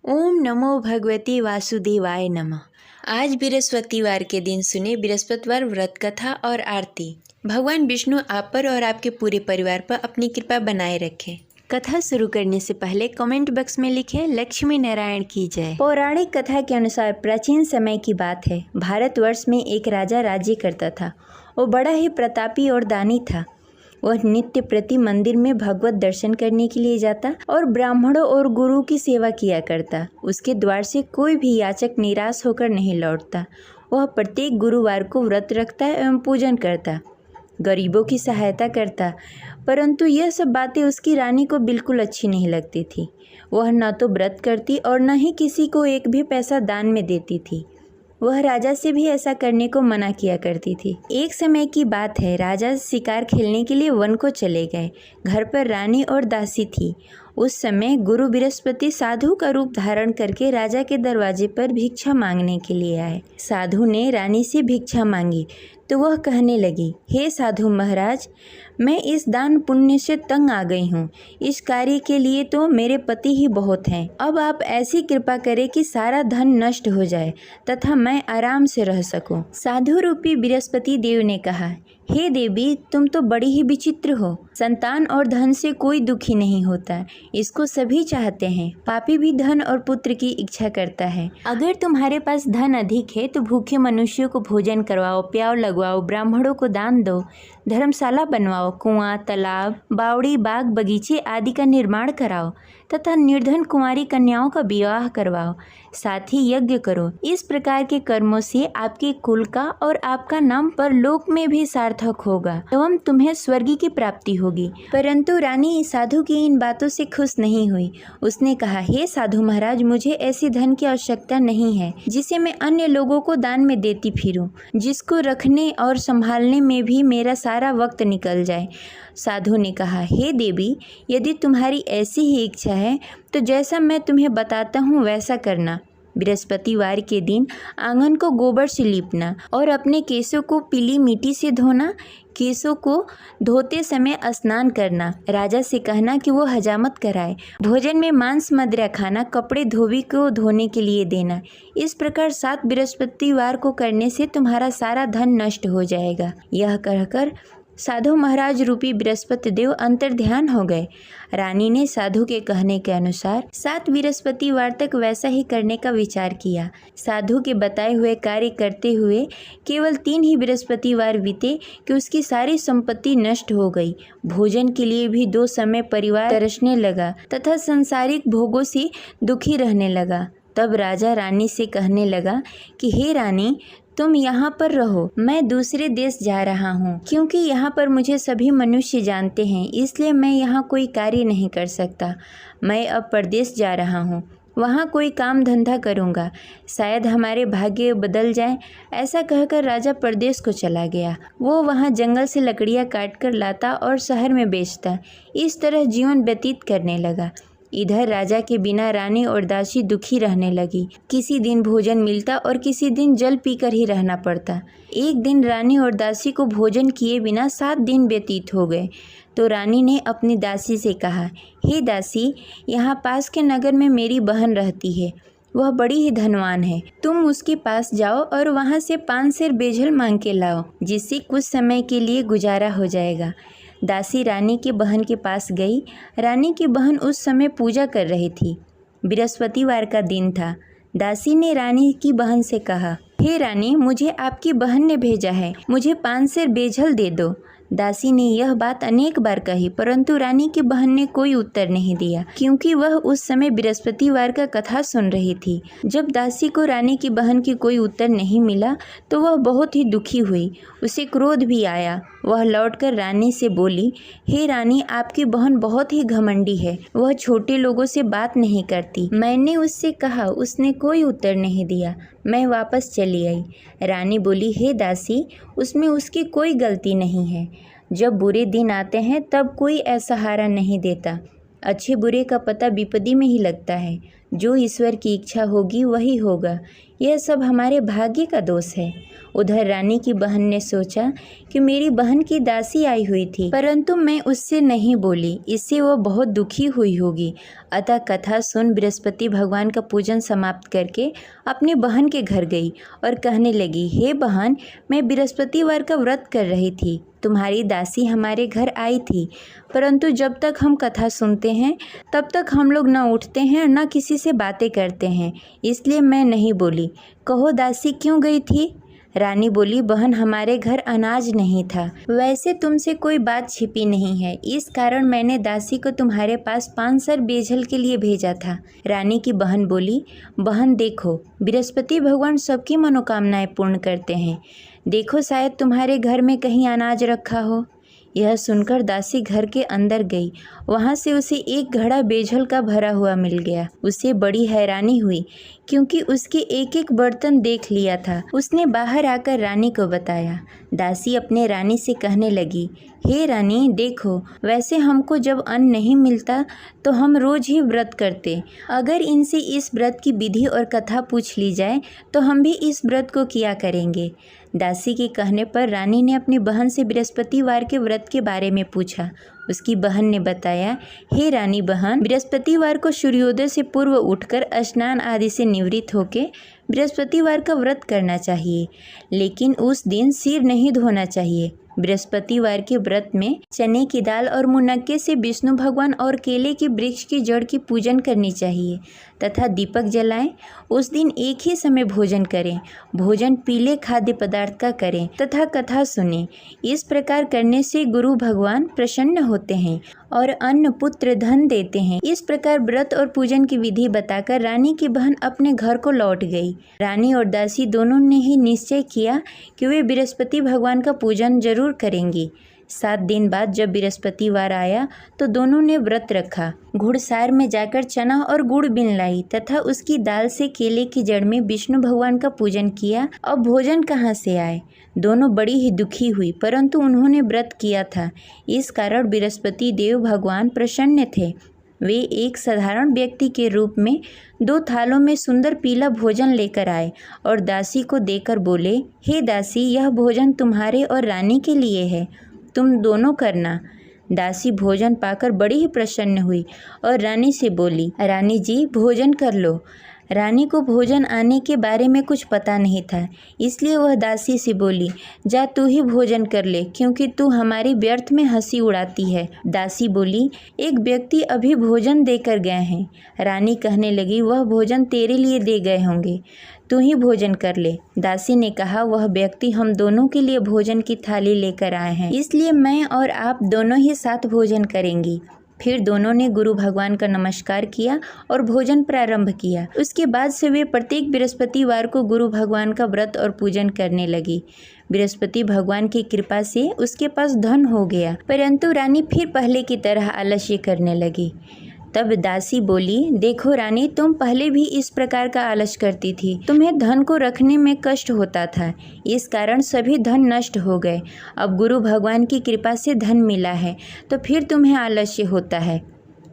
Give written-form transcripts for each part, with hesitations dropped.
ओम नमो भगवते वासुदेवाय नमः। आज बृहस्पतिवार के दिन सुने बृहस्पतिवार व्रत कथा और आरती। भगवान विष्णु आप पर और आपके पूरे परिवार पर अपनी कृपा बनाए रखें। कथा शुरू करने से पहले कमेंट बॉक्स में लिखें लक्ष्मी नारायण की जय। पौराणिक कथा के अनुसार प्राचीन समय की बात है। भारतवर्ष में एक राजा राज्य करता था। वो बड़ा ही प्रतापी और दानी था। वह नित्य प्रति मंदिर में भगवत दर्शन करने के लिए जाता और ब्राह्मणों और गुरु की सेवा किया करता। उसके द्वार से कोई भी याचक निराश होकर नहीं लौटता। वह प्रत्येक गुरुवार को व्रत रखता एवं पूजन करता, गरीबों की सहायता करता। परंतु यह सब बातें उसकी रानी को बिल्कुल अच्छी नहीं लगती थी। वह न तो व्रत करती और न ही किसी को एक भी पैसा दान में देती थी। वह राजा से भी ऐसा करने को मना किया करती थी। एक समय की बात है, राजा शिकार खेलने के लिए वन को चले गए। घर पर रानी और दासी थी। उस समय गुरु बृहस्पति साधु का रूप धारण करके राजा के दरवाजे पर भिक्षा मांगने के लिए आए। साधु ने रानी से भिक्षा मांगी तो वह कहने लगी, हे साधु महाराज, मैं इस दान पुण्य से तंग आ गई हूँ। इस कार्य के लिए तो मेरे पति ही बहुत हैं। अब आप ऐसी कृपा करें कि सारा धन नष्ट हो जाए तथा मैं आराम से रह सकूं। साधु रूपी बृहस्पति देव ने कहा, हे देवी, तुम तो बड़ी ही विचित्र हो। संतान और धन से कोई दुखी नहीं होता, इसको सभी चाहते हैं। पापी भी धन और पुत्र की इच्छा करता है। अगर तुम्हारे पास धन अधिक है तो भूखे मनुष्यों को भोजन करवाओ, प्याव लगवाओ, ब्राह्मणों को दान दो, धर्मशाला बनवाओ, कुआं, तालाब, बावड़ी, बाग, बगीचे आदि का निर्माण कराओ तथा निर्धन कुंवारी कन्याओं का विवाह करवाओ। साथ ही यज्ञ करो। इस प्रकार के कर्मों से आपके कुल का और आपका नाम परलोक में भी सार्थक होगा एवं तुम्हें स्वर्ग की प्राप्ति होगी। परंतु रानी साधु की इन बातों से खुश नहीं हुई। उसने कहा, हे साधु महाराज, मुझे ऐसी धन की आवश्यकता नहीं है जिसे मैं अन्य लोगों को दान में देती फिरूं, जिसको रखने और संभालने में भी मेरा सारा वक्त निकल जाए। साधु ने कहा, हे देवी, यदि तुम्हारी ऐसी ही इच्छा है तो जैसा मैं तुम्हें बताता हूँ वैसा करना। बृहस्पतिवार के दिन आंगन को गोबर से लीपना और अपने केसों को पीली मिट्टी से धोना। केसों को धोते समय स्नान करना। राजा से कहना कि वो हजामत कराए। भोजन में मांस मदिरा खाना। कपड़े धोबी को धोने के लिए देना। इस प्रकार 7 बृहस्पतिवार को करने से तुम्हारा सारा धन नष्ट हो जाएगा। यह कहकर साधु महाराज रूपी बृहस्पति देव अंतर्ध्यान हो गए। रानी ने साधु के कहने के अनुसार 7 बृहस्पतिवार तक वैसा ही करने का विचार किया। साधु के बताए हुए कार्य करते हुए केवल 3 ही बृहस्पतिवार बीते कि उसकी सारी संपत्ति नष्ट हो गई। भोजन के लिए भी 2 समय परिवार तरसने लगा तथा सांसारिक भोगों से दुखी रहने लगा। तब राजा रानी से कहने लगा कि हे रानी, तुम यहाँ पर रहो, मैं दूसरे देश जा रहा हूँ। क्योंकि यहाँ पर मुझे सभी मनुष्य जानते हैं, इसलिए मैं यहाँ कोई कार्य नहीं कर सकता। मैं अब परदेश जा रहा हूँ, वहाँ कोई काम धंधा करूँगा, शायद हमारे भाग्य बदल जाए। ऐसा कहकर राजा परदेश को चला गया। वो वहाँ जंगल से लकड़ियाँ काट कर लाता और शहर में बेचता। इस तरह जीवन व्यतीत करने लगा। इधर राजा के बिना रानी और दासी दुखी रहने लगी। किसी दिन भोजन मिलता और किसी दिन जल पीकर ही रहना पड़ता। एक दिन रानी और दासी को भोजन किए बिना 7 दिन व्यतीत हो गए। तो रानी ने अपनी दासी से कहा, हे दासी, यहाँ पास के नगर में मेरी बहन रहती है। वह बड़ी ही धनवान है। तुम उसके पास जाओ और वहाँ से 5 सेर बेजल मांग के लाओ, जिससे कुछ समय के लिए गुजारा हो जाएगा। दासी रानी की बहन के पास गई। रानी की बहन उस समय पूजा कर रही थी। बृहस्पतिवार का दिन था। दासी ने रानी की बहन से कहा, हे रानी, मुझे आपकी बहन ने भेजा है, मुझे 5 सेर बेजल दे दो। दासी ने यह बात अनेक बार कही, परंतु रानी की बहन ने कोई उत्तर नहीं दिया, क्योंकि वह उस समय बृहस्पतिवार का कथा सुन रही थी। जब दासी को रानी की बहन की कोई उत्तर नहीं मिला तो वह बहुत ही दुखी हुई। उसे क्रोध भी आया। वह लौटकर रानी से बोली, हे रानी, आपकी बहन बहुत ही घमंडी है। वह छोटे लोगों से बात नहीं करती। मैंने उससे कहा, उसने कोई उत्तर नहीं दिया। मैं वापस चली आई। रानी बोली, हे दासी, उसमें उसकी कोई गलती नहीं है। जब बुरे दिन आते हैं तब कोई असहारा नहीं देता। अच्छे बुरे का पता विपत्ति में ही लगता है। जो ईश्वर की इच्छा होगी वही होगा, यह सब हमारे भाग्य का दोष है। उधर रानी की बहन ने सोचा कि मेरी बहन की दासी आई हुई थी, परंतु मैं उससे नहीं बोली, इससे वो बहुत दुखी हुई होगी। अतः कथा सुन बृहस्पति भगवान का पूजन समाप्त करके अपनी बहन के घर गई और कहने लगी, हे बहन, मैं बृहस्पतिवार का व्रत कर रही थी, तुम्हारी दासी हमारे घर आई थी, परंतु जब तक हम कथा सुनते हैं तब तक हम लोग न उठते हैं न किसी से बातें करते हैं, इसलिए मैं नहीं बोली। कहो दासी क्यों गई थी? रानी बोली, बहन, हमारे घर अनाज नहीं था, वैसे तुमसे कोई बात छिपी नहीं है, इस कारण मैंने दासी को तुम्हारे पास 5 सर बेजल के लिए भेजा था। रानी की बहन बोली, बहन देखो, बृहस्पति भगवान सबकी मनोकामनाएं पूर्ण करते हैं, देखो शायद तुम्हारे घर में कहीं अनाज रखा हो। यह सुनकर दासी घर के अंदर गई, वहाँ से उसे एक घड़ा बेजल का भरा हुआ मिल गया। उसे बड़ी हैरानी हुई क्योंकि उसके एक एक बर्तन देख लिया था। उसने बाहर आकर रानी को बताया। दासी अपने रानी से कहने लगी, हे रानी देखो, वैसे हमको जब अन्न नहीं मिलता तो हम रोज ही व्रत करते, अगर इनसे इस व्रत की विधि और कथा पूछ ली जाए तो हम भी इस व्रत को किया करेंगे। दासी के कहने पर रानी ने अपनी बहन से बृहस्पतिवार के व्रत के बारे में पूछा। उसकी बहन ने बताया, हे रानी बहन, बृहस्पतिवार को सूर्योदय से पूर्व उठकर स्नान आदि से निवृत्त होकर बृहस्पतिवार का व्रत करना चाहिए, लेकिन उस दिन सिर नहीं धोना चाहिए। बृहस्पतिवार के व्रत में चने की दाल और मुनक्के से विष्णु भगवान और केले के वृक्ष की जड़ की पूजन करनी चाहिए तथा दीपक जलाएं। उस दिन एक ही समय भोजन करें, भोजन पीले खाद्य पदार्थ का करें तथा कथा सुनें। इस प्रकार करने से गुरु भगवान प्रसन्न होते हैं और अन्न पुत्र धन देते हैं। इस प्रकार व्रत और पूजन की विधि बताकर रानी की बहन अपने घर को लौट गई। रानी और दासी दोनों ने ही निश्चय किया कि वे बृहस्पति भगवान का पूजन जरूर करेंगी। 7 दिन बाद जब बृहस्पतिवार आया तो दोनों ने व्रत रखा। घुड़सार में जाकर चना और गुड़ बीन लाई तथा उसकी दाल से केले की जड़ में विष्णु भगवान का पूजन किया। अब भोजन कहाँ से आए? दोनों बड़ी ही दुखी हुई, परंतु उन्होंने व्रत किया था, इस कारण बृहस्पति देव भगवान प्रसन्न थे। वे एक साधारण व्यक्ति के रूप में 2 थालों में सुंदर पीला भोजन लेकर आए और दासी को देकर बोले, हे दासी, यह भोजन तुम्हारे और रानी के लिए है, तुम दोनों करना। दासी भोजन पाकर बड़ी ही प्रसन्न हुई और रानी से बोली, रानी जी भोजन कर लो। रानी को भोजन आने के बारे में कुछ पता नहीं था, इसलिए वह दासी से बोली, जा तू ही भोजन कर ले, क्योंकि तू हमारी व्यर्थ में हंसी उड़ाती है। दासी बोली, एक व्यक्ति अभी भोजन देकर गए हैं। रानी कहने लगी, वह भोजन तेरे लिए दे गए होंगे, तू ही भोजन कर ले। दासी ने कहा, वह व्यक्ति हम दोनों के लिए भोजन की थाली लेकर आए हैं, इसलिए मैं और आप दोनों ही साथ भोजन करेंगी। फिर दोनों ने गुरु भगवान का नमस्कार किया और भोजन प्रारंभ किया। उसके बाद से वे प्रत्येक बृहस्पतिवार को गुरु भगवान का व्रत और पूजन करने लगी। बृहस्पति भगवान की कृपा से उसके पास धन हो गया, परंतु रानी फिर पहले की तरह आलस्य करने लगी। तब दासी बोली, देखो रानी, तुम पहले भी इस प्रकार का आलस करती थी, तुम्हें धन को रखने में कष्ट होता था, इस कारण सभी धन नष्ट हो गए। अब गुरु भगवान की कृपा से धन मिला है तो फिर तुम्हें आलस्य होता है।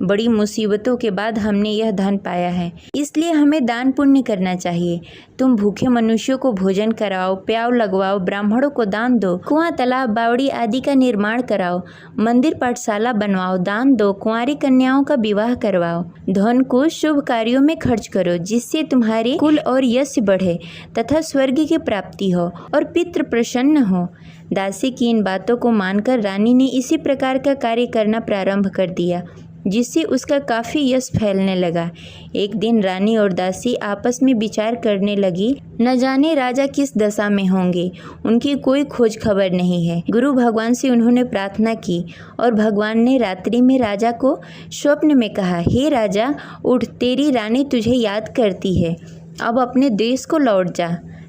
बड़ी मुसीबतों के बाद हमने यह धन पाया है, इसलिए हमें दान पुण्य करना चाहिए। तुम भूखे मनुष्यों को भोजन कराओ, प्याव लगवाओ, ब्राह्मणों को दान दो, कुआं, तालाब, बावड़ी आदि का निर्माण कराओ, मंदिर पाठशाला बनवाओ, दान दो, कुंवारी कन्याओं का विवाह करवाओ। धन को शुभ कार्यों में खर्च करो, जिससे तुम्हारे कुल और यश बढ़े तथा स्वर्ग की प्राप्ति हो और पितृ प्रसन्न हो। दासी की इन बातों को मानकर रानी ने इसी प्रकार का कार्य करना प्रारंभ कर दिया, जिससे उसका काफ़ी यश फैलने लगा। एक दिन रानी और दासी आपस में विचार करने लगी, न जाने राजा किस दशा में होंगे, उनकी कोई खोज खबर नहीं है। गुरु भगवान से उन्होंने प्रार्थना की और भगवान ने रात्रि में राजा को स्वप्न में कहा, हे राजा, उठ, तेरी रानी तुझे याद करती है, अब अपने देश को लौट जा।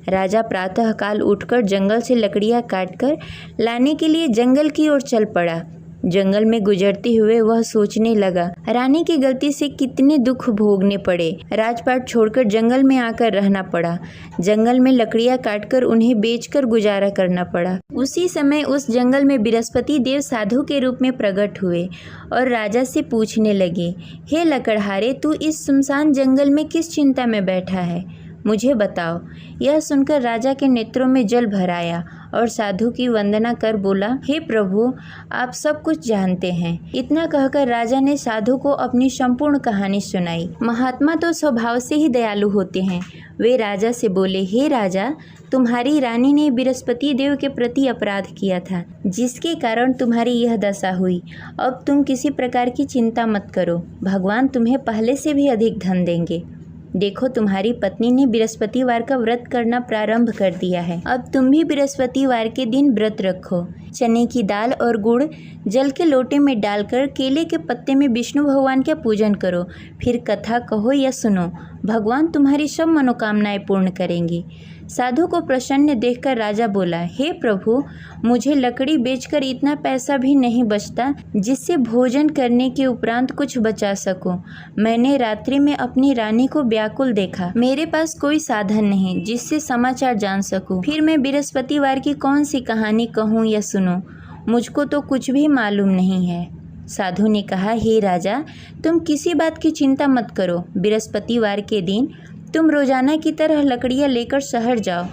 राजा प्रातःकाल उठकर जंगल से लकड़ियाँ काटकर लाने के लिए जंगल की ओर चल पड़ा। जंगल में गुजरते हुए वह सोचने लगा, रानी की गलती से कितने दुख भोगने पड़े। राजपाट छोड़कर जंगल में आकर रहना पड़ा। जंगल में लकड़ियां काटकर उन्हें बेचकर गुजारा करना पड़ा। उसी समय उस जंगल में बृहस्पति देव साधु के रूप में प्रकट हुए और राजा से पूछने लगे, हे लकड़हारे, तू इस सुनसान जंगल में किस चिंता में बैठा है, मुझे बताओ। यह सुनकर राजा के नेत्रों में जल भर आया और साधु की वंदना कर बोला, हे प्रभु, आप सब कुछ जानते हैं। इतना कहकर राजा ने साधु को अपनी संपूर्ण कहानी सुनाई। महात्मा तो स्वभाव से ही दयालु होते हैं। वे राजा से बोले, हे राजा, तुम्हारी रानी ने बृहस्पति देव के प्रति अपराध किया था, जिसके कारण तुम्हारी यह दशा हुई। अब तुम किसी प्रकार की चिंता मत करो, भगवान तुम्हें पहले से भी अधिक धन देंगे। देखो, तुम्हारी पत्नी ने बृहस्पतिवार का व्रत करना प्रारंभ कर दिया है। अब तुम भी बृहस्पतिवार के दिन व्रत रखो। चने की दाल और गुड़ जल के लोटे में डालकर केले के पत्ते में विष्णु भगवान का पूजन करो। फिर कथा कहो या सुनो, भगवान तुम्हारी सब मनोकामनाएं पूर्ण करेंगे। साधु को प्रसन्न देखकर राजा बोला, हे प्रभु, मुझे लकड़ी बेचकर इतना पैसा भी नहीं बचता जिससे भोजन करने के उपरांत कुछ बचा सकूं। मैंने रात्रि में अपनी रानी को व्याकुल देखा। मेरे पास कोई साधन नहीं जिससे समाचार जान सकूं। फिर मैं बृहस्पतिवार की कौन सी कहानी कहूँ या सुनूं? मुझको तो कुछ भी मालूम नहीं है। साधु ने कहा, हे राजा, तुम किसी बात की चिंता मत करो। बृहस्पतिवार के दिन तुम रोजाना की तरह लकड़ियाँ लेकर शहर जाओ।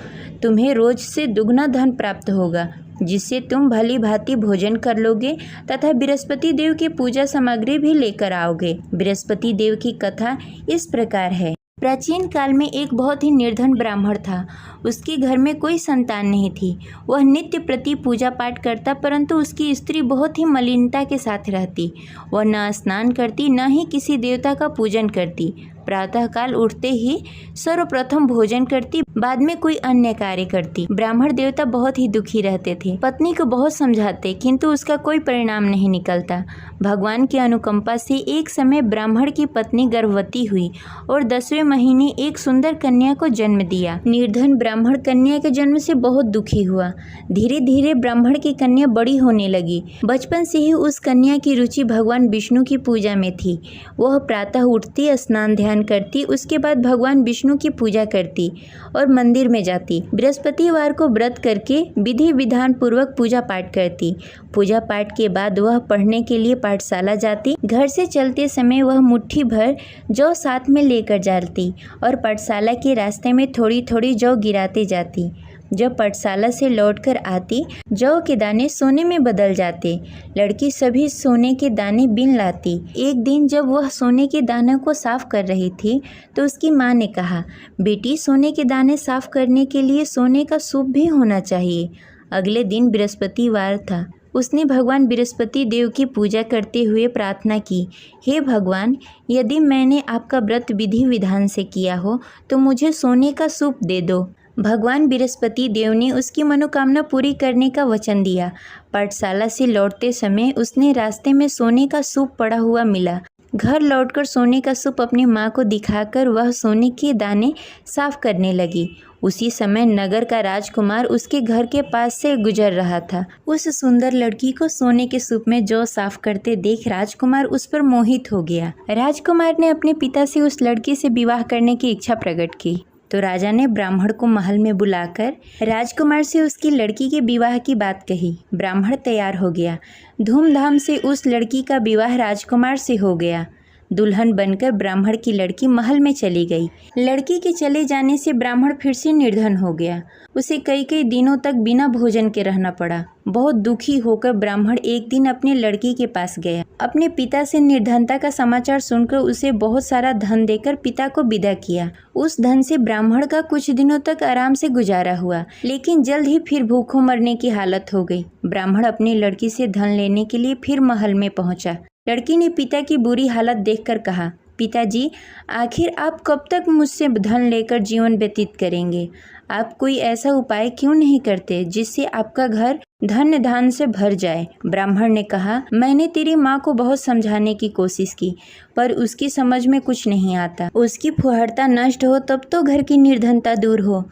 तुम्हें रोज से दुगना धन प्राप्त होगा, जिससे तुम भली भांति भोजन कर लोगे तथा बृहस्पति देव की पूजा सामग्री भी लेकर आओगे। बृहस्पति देव की कथा इस प्रकार है। प्राचीन काल में एक बहुत ही निर्धन ब्राह्मण था। उसके घर में कोई संतान नहीं थी। वह नित्य प्रति पूजा पाठ करता, परंतु उसकी स्त्री बहुत ही मलिनता के साथ रहती। वह न स्नान करती, न ही किसी देवता का पूजन करती। प्रातःकाल उठते ही सर्वप्रथम भोजन करती, बाद में कोई अन्य कार्य करती। ब्राह्मण देवता बहुत ही दुखी रहते थे। पत्नी को बहुत समझाते, किंतु उसका कोई परिणाम नहीं निकलता। भगवान की अनुकंपा से एक समय ब्राह्मण की पत्नी गर्भवती हुई और 10वें महीने एक सुंदर कन्या को जन्म दिया। निर्धन ब्राह्मण कन्या के जन्म से बहुत दुखी हुआ। धीरे धीरे ब्राह्मण की कन्या बड़ी होने लगी। बचपन से ही उस कन्या की रुचि भगवान विष्णु की पूजा में थी। वह प्रातः उठती, स्नान ध्यान करती, उसके बाद भगवान विष्णु की पूजा करती और मंदिर में जाती। बृहस्पतिवार को व्रत करके विधि विधान पूर्वक पूजा पाठ करती। पूजा पाठ के बाद वह पढ़ने के लिए पाठशाला जाती। घर से चलते समय वह मुट्ठी भर जौ साथ में लेकर जाती और पाठशाला के रास्ते में थोड़ी थोड़ी जौ गिराते जाती। जब पाठशाला से लौटकर आती, जौ के दाने सोने में बदल जाते। लड़की सभी सोने के दाने बीन लाती। एक दिन जब वह सोने के दानों को साफ कर रही थी, तो उसकी माँ ने कहा, बेटी, सोने के दाने साफ करने के लिए सोने का सूप भी होना चाहिए। अगले दिन बृहस्पतिवार था। उसने भगवान बृहस्पति देव की पूजा करते हुए प्रार्थना की, हे भगवान, यदि मैंने आपका व्रत विधि विधान से किया हो तो मुझे सोने का सूप दे दो। भगवान बृहस्पति देव ने उसकी मनोकामना पूरी करने का वचन दिया। पाठशाला से लौटते समय उसने रास्ते में सोने का सूप पड़ा हुआ मिला। घर लौटकर सोने का सूप अपनी माँ को दिखाकर वह सोने के दाने साफ करने लगी। उसी समय नगर का राजकुमार उसके घर के पास से गुजर रहा था। उस सुंदर लड़की को सोने के सूप में जौ साफ करते देख राजकुमार उस पर मोहित हो गया। राजकुमार ने अपने पिता से उस लड़की से विवाह करने की इच्छा प्रकट की। तो राजा ने ब्राह्मण को महल में बुलाकर राजकुमार से उसकी लड़की के विवाह की बात कही। ब्राह्मण तैयार हो गया। धूमधाम से उस लड़की का विवाह राजकुमार से हो गया। दुल्हन बनकर ब्राह्मण की लड़की महल में चली गई। लड़की के चले जाने से ब्राह्मण फिर से निर्धन हो गया। उसे कई कई दिनों तक बिना भोजन के रहना पड़ा। बहुत दुखी होकर ब्राह्मण एक दिन अपनी लड़की के पास गया। अपने पिता से निर्धनता का समाचार सुनकर उसे बहुत सारा धन देकर पिता को विदा किया। उस धन से ब्राह्मण का कुछ दिनों तक आराम से गुजारा हुआ, लेकिन जल्द ही फिर भूखों मरने की हालत हो गई। ब्राह्मण अपनी लड़की से धन लेने के लिए फिर महल में पहुंचा। लड़की ने पिता की बुरी हालत देखकर कहा, पिताजी, आखिर आप कब तक मुझसे धन लेकर जीवन व्यतीत करेंगे? आप कोई ऐसा उपाय क्यों नहीं करते जिससे आपका घर धन धान से भर जाए? ब्राह्मण ने कहा, मैंने तेरी माँ को बहुत समझाने की कोशिश की, पर उसकी समझ में कुछ नहीं आता। उसकी फुहरता नष्ट हो तब तो घर की निर्धनता दूर हो।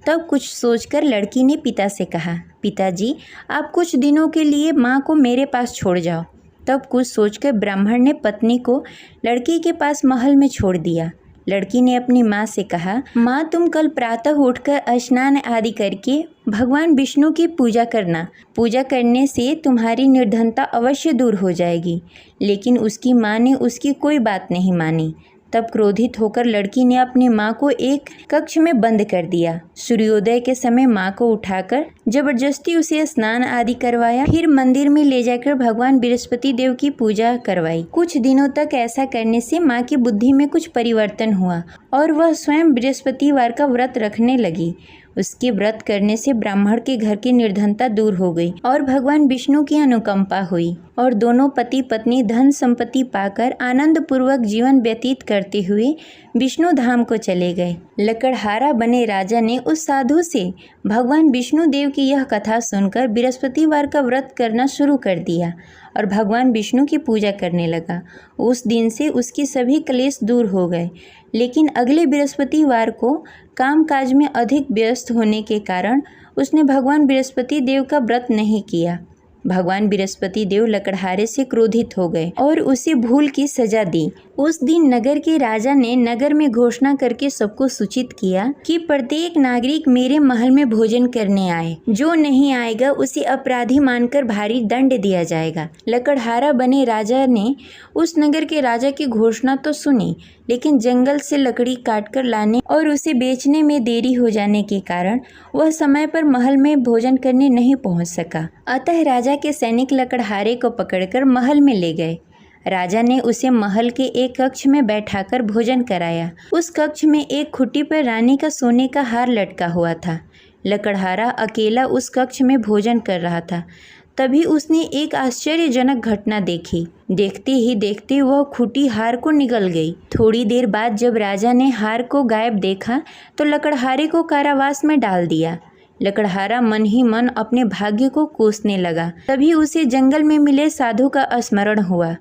तब कुछ सोचकर लड़की ने पिता से कहा, पिताजी, आप कुछ दिनों के लिए माँ को मेरे पास छोड़ जाओ। तब कुछ सोचकर ब्राह्मण ने पत्नी को लड़की के पास महल में छोड़ दिया। लड़की ने अपनी माँ से कहा, माँ तुम कल प्रातः उठकर स्नान आदि करके भगवान विष्णु की पूजा करना। पूजा करने से तुम्हारी निर्धनता अवश्य दूर हो जाएगी। लेकिन उसकी माँ ने उसकी कोई बात नहीं मानी। तब क्रोधित होकर लड़की ने अपनी माँ को एक कक्ष में बंद कर दिया। सूर्योदय के समय माँ को उठाकर जबरदस्ती उसे स्नान आदि करवाया। फिर मंदिर में ले जाकर भगवान बृहस्पति देव की पूजा करवाई। कुछ दिनों तक ऐसा करने से माँ की बुद्धि में कुछ परिवर्तन हुआ और वह स्वयं बृहस्पतिवार का व्रत रखने लगी। उसके व्रत करने से ब्राह्मण के घर की निर्धनता दूर हो गई और भगवान विष्णु की अनुकंपा हुई और दोनों पति पत्नी धन संपत्ति पाकर आनंद पूर्वक जीवन व्यतीत करते हुए विष्णु धाम को चले गए। लकड़हारा बने राजा ने उस साधु से भगवान विष्णु देव की यह कथा सुनकर बृहस्पतिवार का व्रत करना शुरू कर दिया और भगवान विष्णु की पूजा करने लगा। उस दिन से उसकी सभी क्लेश दूर हो गए। लेकिन अगले बृहस्पतिवार को कामकाज में अधिक व्यस्त होने के कारण उसने भगवान बृहस्पति देव का व्रत नहीं किया। भगवान बृहस्पति देव लकड़हारे से क्रोधित हो गए और उसे भूल की सजा दी। उस दिन नगर के राजा ने नगर में घोषणा करके सबको सूचित किया कि प्रत्येक नागरिक मेरे महल में भोजन करने आए। जो नहीं आएगा उसे अपराधी मानकर भारी दंड दिया जाएगा। लकड़हारा बने राजा ने उस नगर के राजा की घोषणा तो सुनी, लेकिन जंगल से लकड़ी काटकर लाने और उसे बेचने में देरी हो जाने के कारण वह समय पर महल में भोजन करने नहीं पहुंच सका। अतः राजा के सैनिक लकड़हारे को पकड़कर महल में ले गए। राजा ने उसे महल के एक कक्ष में बैठाकर भोजन कराया। उस कक्ष में एक खुट्टी पर रानी का सोने का हार लटका हुआ था। लकड़हारा अकेला उस कक्ष में भोजन कर रहा था। तभी उसने एक आश्चर्यजनक घटना देखी। देखते ही देखते वह खुटी हार को निगल गई। थोड़ी देर बाद जब राजा ने हार को गायब देखा तो लकड़हारे को कारावास में डाल दिया। लकड़हारा मन ही मन अपने भाग्य को कोसने लगा। तभी उसे जंगल में मिले साधु का स्मरण हुआ।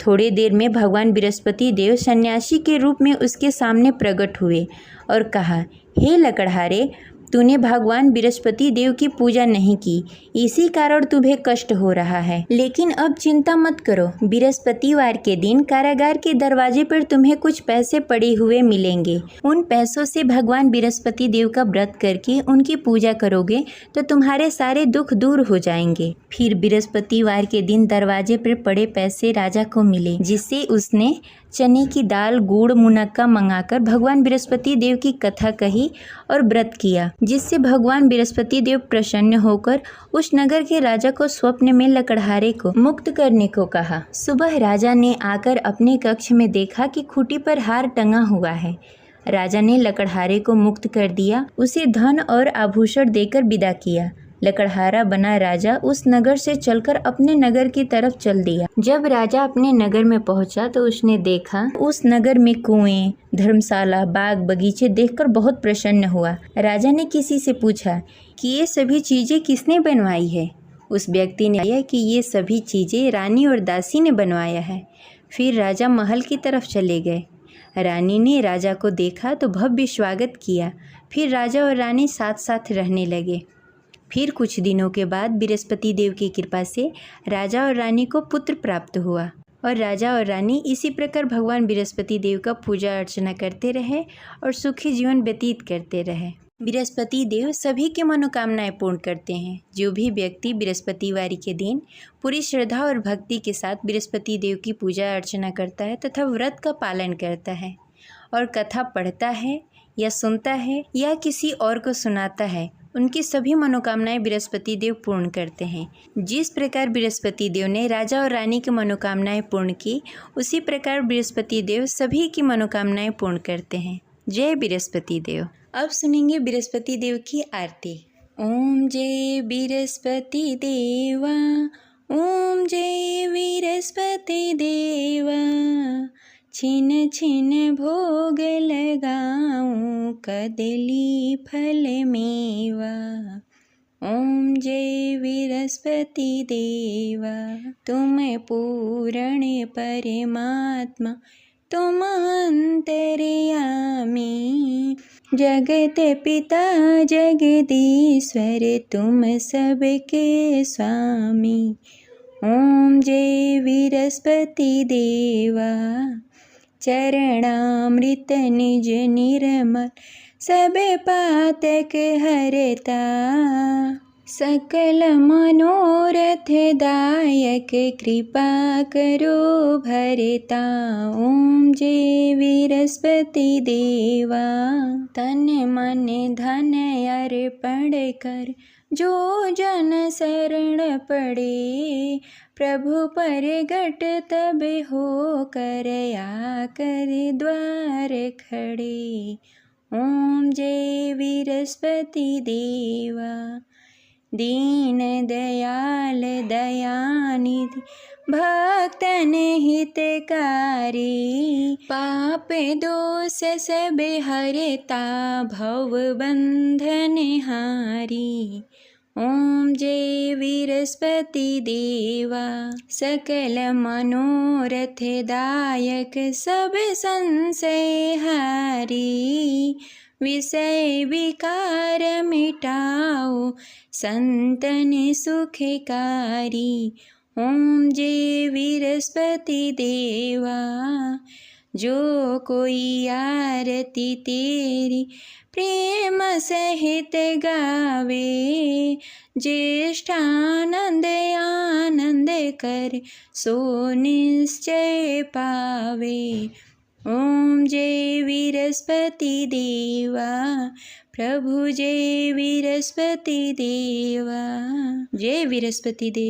थोड़ी देर में भगवान बृहस्पति देव सन्यासी के रूप में उसके सामने प्रकट हुए और कहा, हे लकड़हारे, तूने भगवान बृहस्पति देव की पूजा नहीं की, इसी कारण तुम्हें कष्ट हो रहा है। लेकिन अब चिंता मत करो, बृहस्पतिवार के दिन कारागार के दरवाजे पर तुम्हें कुछ पैसे पड़े हुए मिलेंगे। उन पैसों से भगवान बृहस्पति देव का व्रत करके उनकी पूजा करोगे तो तुम्हारे सारे दुख दूर हो जाएंगे। फिर बृहस्पतिवार के दिन दरवाजे पर पड़े पैसे राजा को मिले, जिससे उसने चने की दाल, गुड़, मुनक्का मंगाकर भगवान बृहस्पति देव की कथा कही और व्रत किया, जिससे भगवान बृहस्पति देव प्रसन्न होकर उस नगर के राजा को स्वप्न में लकड़हारे को मुक्त करने को कहा। सुबह राजा ने आकर अपने कक्ष में देखा कि खूंटी पर हार टंगा हुआ है। राजा ने लकड़हारे को मुक्त कर दिया, उसे धन और आभूषण देकर विदा किया। लकड़हारा बना राजा उस नगर से चलकर अपने नगर की तरफ चल दिया। जब राजा अपने नगर में पहुंचा तो उसने देखा उस नगर में कुएं, धर्मशाला, बाग बगीचे देखकर बहुत प्रसन्न हुआ। राजा ने किसी से पूछा कि ये सभी चीजें किसने बनवाई है। उस व्यक्ति ने कहा कि ये सभी चीजें रानी और दासी ने बनवाया है। फिर राजा महल की तरफ चले गए। रानी ने राजा को देखा तो भव्य स्वागत किया। फिर राजा और रानी साथ साथ रहने लगे। फिर कुछ दिनों के बाद बृहस्पति देव की कृपा से राजा और रानी को पुत्र प्राप्त हुआ और राजा और रानी इसी प्रकार भगवान बृहस्पति देव का पूजा अर्चना करते रहे और सुखी जीवन व्यतीत करते रहे। बृहस्पति देव सभी की मनोकामनाएं पूर्ण करते हैं। जो भी व्यक्ति बृहस्पतिवार के दिन पूरी श्रद्धा और भक्ति के साथ बृहस्पति देव की पूजा अर्चना करता है तथा व्रत का पालन करता है और कथा पढ़ता है या सुनता है या किसी और को सुनाता है, उनकी सभी मनोकामनाएं बृहस्पति देव पूर्ण करते हैं। जिस प्रकार बृहस्पति देव ने राजा और रानी की मनोकामनाएं पूर्ण की, उसी प्रकार बृहस्पति देव सभी की मनोकामनाएं पूर्ण करते हैं। जय बृहस्पति देव। अब सुनेंगे बृहस्पति देव की आरती। ओम जय बृहस्पति देवा, ओम जय बृहस्पति देवा, छिन छिन भोग लगाऊं कदली फल मेवा। ओम जय बृहस्पति देवा, तुम पूर्ण परमात्मा, तुम अंतर्यामी, जगत पिता जगदीश्वर, तुम सबके स्वामी। ओम जय विरस्पति देवा। चरणामृत निज निर्मल सब पातक हरता। सकल मनोरथ दायक कृपा करो भरता। ओम जय विरस्पति देवा। तन मन धन अर्पण कर जो जन शरण पड़े। प्रभु परगट तब हो कर आकर द्वार खड़े। ओम जय विरस्पति देवा। दीन दयाल दयानिधि भक्तन हितकारी। पाप दोष सब हरता भव बंधन हारी। ओम जय विरस्पति देवा। सकल मनोरथ दायक सब संशय हारी। विषय विकार मिटाओ संतन सुखकारी। ओम जय विरस्पति देवा। जो कोई आरती तेरी प्रेम सहित गावे। ज्येष्ठानंद आनंद कर सो निश्चय पावे। ओम जय विरस्पति देवा। प्रभु जय विरस्पति देवा। जय विरस्पति देव।